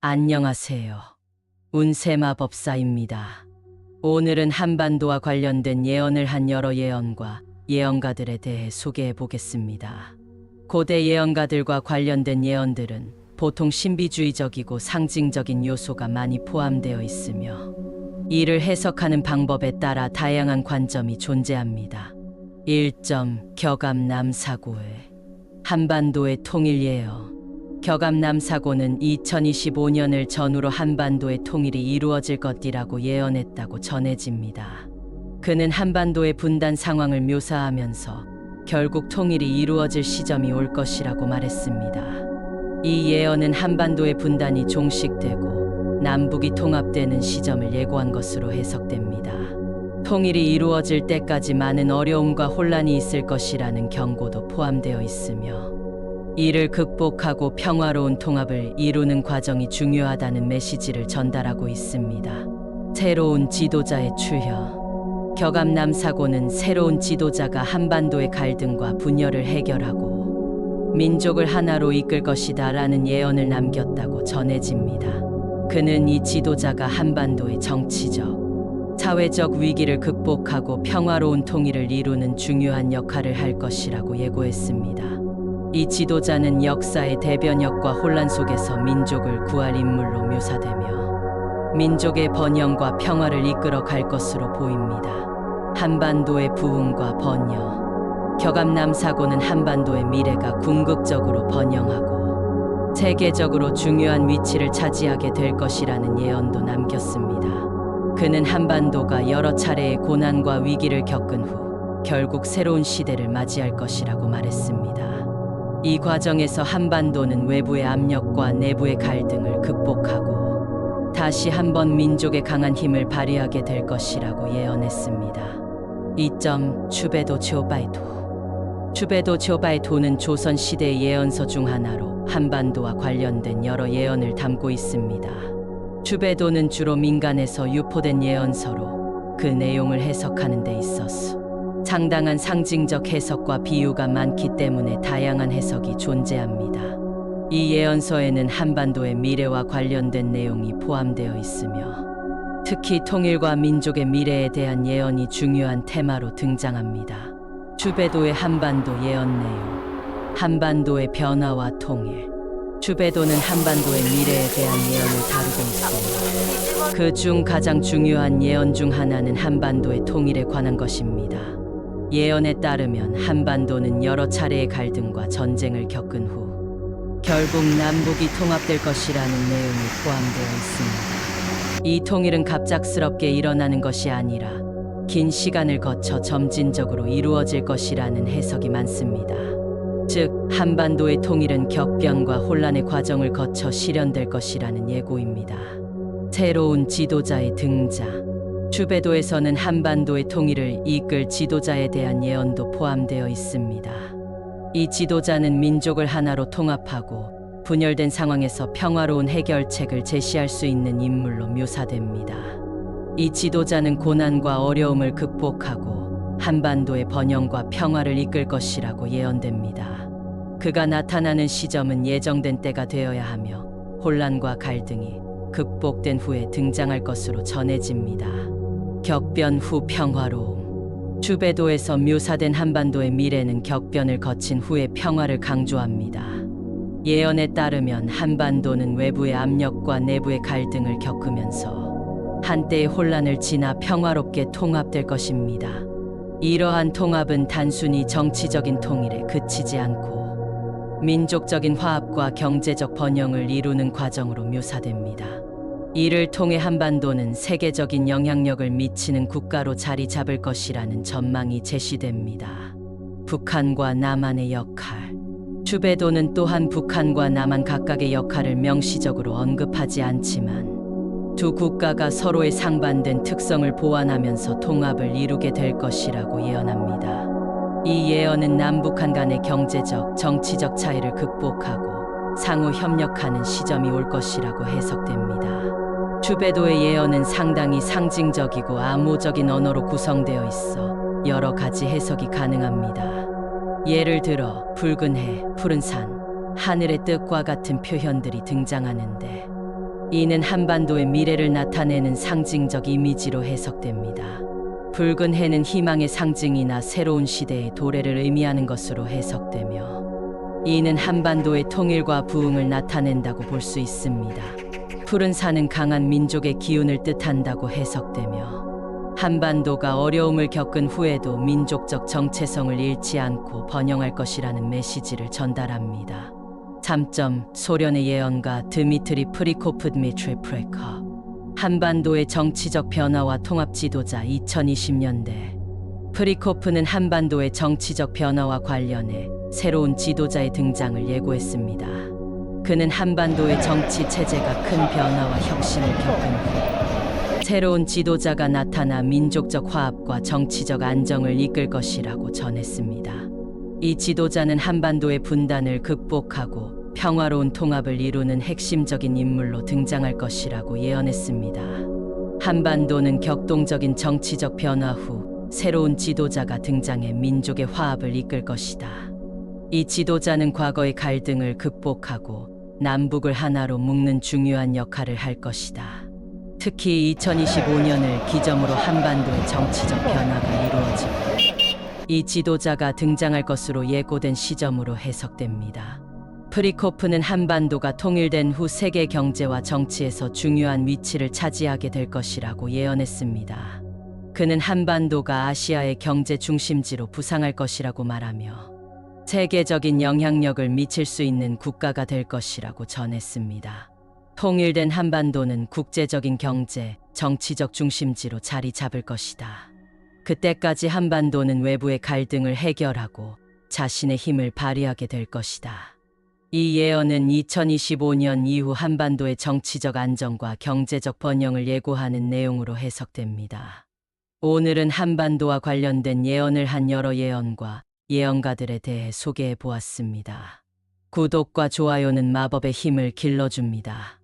안녕하세요. 운세마법사입니다. 오늘은 한반도와 관련된 예언을 한 여러 예언과 예언가들에 대해 소개해 보겠습니다. 고대 예언가들과 관련된 예언들은 보통 신비주의적이고 상징적인 요소가 많이 포함되어 있으며 이를 해석하는 방법에 따라 다양한 관점이 존재합니다. 1점 격암남사고의 한반도의 통일 예언. 격암남사고는 2025년을 전후로 한반도의 통일이 이루어질 것이라고 예언했다고 전해집니다. 그는 한반도의 분단 상황을 묘사하면서 결국 통일이 이루어질 시점이 올 것이라고 말했습니다. 이 예언은 한반도의 분단이 종식되고 남북이 통합되는 시점을 예고한 것으로 해석됩니다. 통일이 이루어질 때까지 많은 어려움과 혼란이 있을 것이라는 경고도 포함되어 있으며 이를 극복하고 평화로운 통합을 이루는 과정이 중요하다는 메시지를 전달하고 있습니다. 새로운 지도자의 출현. 격암남사고는 새로운 지도자가 한반도의 갈등과 분열을 해결하고 민족을 하나로 이끌 것이다 라는 예언을 남겼다고 전해집니다. 그는 이 지도자가 한반도의 정치적, 사회적 위기를 극복하고 평화로운 통일을 이루는 중요한 역할을 할 것이라고 예고했습니다. 이 지도자는 역사의 대변혁과 혼란 속에서 민족을 구할 인물로 묘사되며 민족의 번영과 평화를 이끌어 갈 것으로 보입니다. 한반도의 부흥과 번영. 격암남사고는 한반도의 미래가 궁극적으로 번영하고 세계적으로 중요한 위치를 차지하게 될 것이라는 예언도 남겼습니다. 그는 한반도가 여러 차례의 고난과 위기를 겪은 후 결국 새로운 시대를 맞이할 것이라고 말했습니다. 이 과정에서 한반도는 외부의 압력과 내부의 갈등을 극복하고 다시 한번 민족의 강한 힘을 발휘하게 될 것이라고 예언했습니다. 2점 추베도 지오바이도. 추베도 지오바이도는 조선시대의 예언서 중 하나로 한반도와 관련된 여러 예언을 담고 있습니다. 추베도는 주로 민간에서 유포된 예언서로 그 내용을 해석하는 데 있어서 상당한 상징적 해석과 비유가 많기 때문에 다양한 해석이 존재합니다. 이 예언서에는 한반도의 미래와 관련된 내용이 포함되어 있으며 특히 통일과 민족의 미래에 대한 예언이 중요한 테마로 등장합니다. 추베도의 한반도 예언 내용. 한반도의 변화와 통일. 추베도는 한반도의 미래에 대한 예언을 다루고 있습니다. 그 중 가장 중요한 예언 중 하나는 한반도의 통일에 관한 것입니다. 예언에 따르면 한반도는 여러 차례의 갈등과 전쟁을 겪은 후 결국 남북이 통합될 것이라는 내용이 포함되어 있습니다. 이 통일은 갑작스럽게 일어나는 것이 아니라 긴 시간을 거쳐 점진적으로 이루어질 것이라는 해석이 많습니다. 즉, 한반도의 통일은 격변과 혼란의 과정을 거쳐 실현될 것이라는 예고입니다. 새로운 지도자의 등장. 추베도에서는 한반도의 통일을 이끌 지도자에 대한 예언도 포함되어 있습니다. 이 지도자는 민족을 하나로 통합하고 분열된 상황에서 평화로운 해결책을 제시할 수 있는 인물로 묘사됩니다. 이 지도자는 고난과 어려움을 극복하고 한반도의 번영과 평화를 이끌 것이라고 예언됩니다. 그가 나타나는 시점은 예정된 때가 되어야 하며 혼란과 갈등이 극복된 후에 등장할 것으로 전해집니다. 격변 후 평화로움. 추베도에서 묘사된 한반도의 미래는 격변을 거친 후의 평화를 강조합니다. 예언에 따르면 한반도는 외부의 압력과 내부의 갈등을 겪으면서 한때의 혼란을 지나 평화롭게 통합될 것입니다. 이러한 통합은 단순히 정치적인 통일에 그치지 않고 민족적인 화합과 경제적 번영을 이루는 과정으로 묘사됩니다. 이를 통해 한반도는 세계적인 영향력을 미치는 국가로 자리 잡을 것이라는 전망이 제시됩니다. 북한과 남한의 역할. 추베도는 또한 북한과 남한 각각의 역할을 명시적으로 언급하지 않지만 두 국가가 서로의 상반된 특성을 보완하면서 통합을 이루게 될 것이라고 예언합니다. 이 예언은 남북한 간의 경제적, 정치적 차이를 극복하고 상호 협력하는 시점이 올 것이라고 해석됩니다. 추베도의 예언은 상당히 상징적이고 암호적인 언어로 구성되어 있어 여러 가지 해석이 가능합니다. 예를 들어 붉은 해, 푸른 산, 하늘의 뜻과 같은 표현들이 등장하는데 이는 한반도의 미래를 나타내는 상징적 이미지로 해석됩니다. 붉은 해는 희망의 상징이나 새로운 시대의 도래를 의미하는 것으로 해석되며 이는 한반도의 통일과 부흥을 나타낸다고 볼 수 있습니다. 푸른 산은 강한 민족의 기운을 뜻한다고 해석되며 한반도가 어려움을 겪은 후에도 민족적 정체성을 잃지 않고 번영할 것이라는 메시지를 전달합니다. 잠점 소련의 예언가 드미트리 프리코프 드미트리 프레커 한반도의 정치적 변화와 통합 지도자 2020년대 프리코프는 한반도의 정치적 변화와 관련해 새로운 지도자의 등장을 예고했습니다. 그는 한반도의 정치 체제가 큰 변화와 혁신을 겪은 후 새로운 지도자가 나타나 민족적 화합과 정치적 안정을 이끌 것이라고 전했습니다. 이 지도자는 한반도의 분단을 극복하고 평화로운 통합을 이루는 핵심적인 인물로 등장할 것이라고 예언했습니다. 한반도는 격동적인 정치적 변화 후 새로운 지도자가 등장해 민족의 화합을 이끌 것이다. 이 지도자는 과거의 갈등을 극복하고 남북을 하나로 묶는 중요한 역할을 할 것이다. 특히 2025년을 기점으로 한반도의 정치적 변화가 이루어지고 이 지도자가 등장할 것으로 예고된 시점으로 해석됩니다. 프리코프는 한반도가 통일된 후 세계 경제와 정치에서 중요한 위치를 차지하게 될 것이라고 예언했습니다. 그는 한반도가 아시아의 경제 중심지로 부상할 것이라고 말하며 세계적인 영향력을 미칠 수 있는 국가가 될 것이라고 전했습니다. 통일된 한반도는 국제적인 경제, 정치적 중심지로 자리 잡을 것이다. 그때까지 한반도는 외부의 갈등을 해결하고 자신의 힘을 발휘하게 될 것이다. 이 예언은 2025년 이후 한반도의 정치적 안정과 경제적 번영을 예고하는 내용으로 해석됩니다. 오늘은 한반도와 관련된 예언을 한 여러 예언과 예언가들에 대해 소개해 보았습니다. 구독과 좋아요는 마법의 힘을 길러줍니다.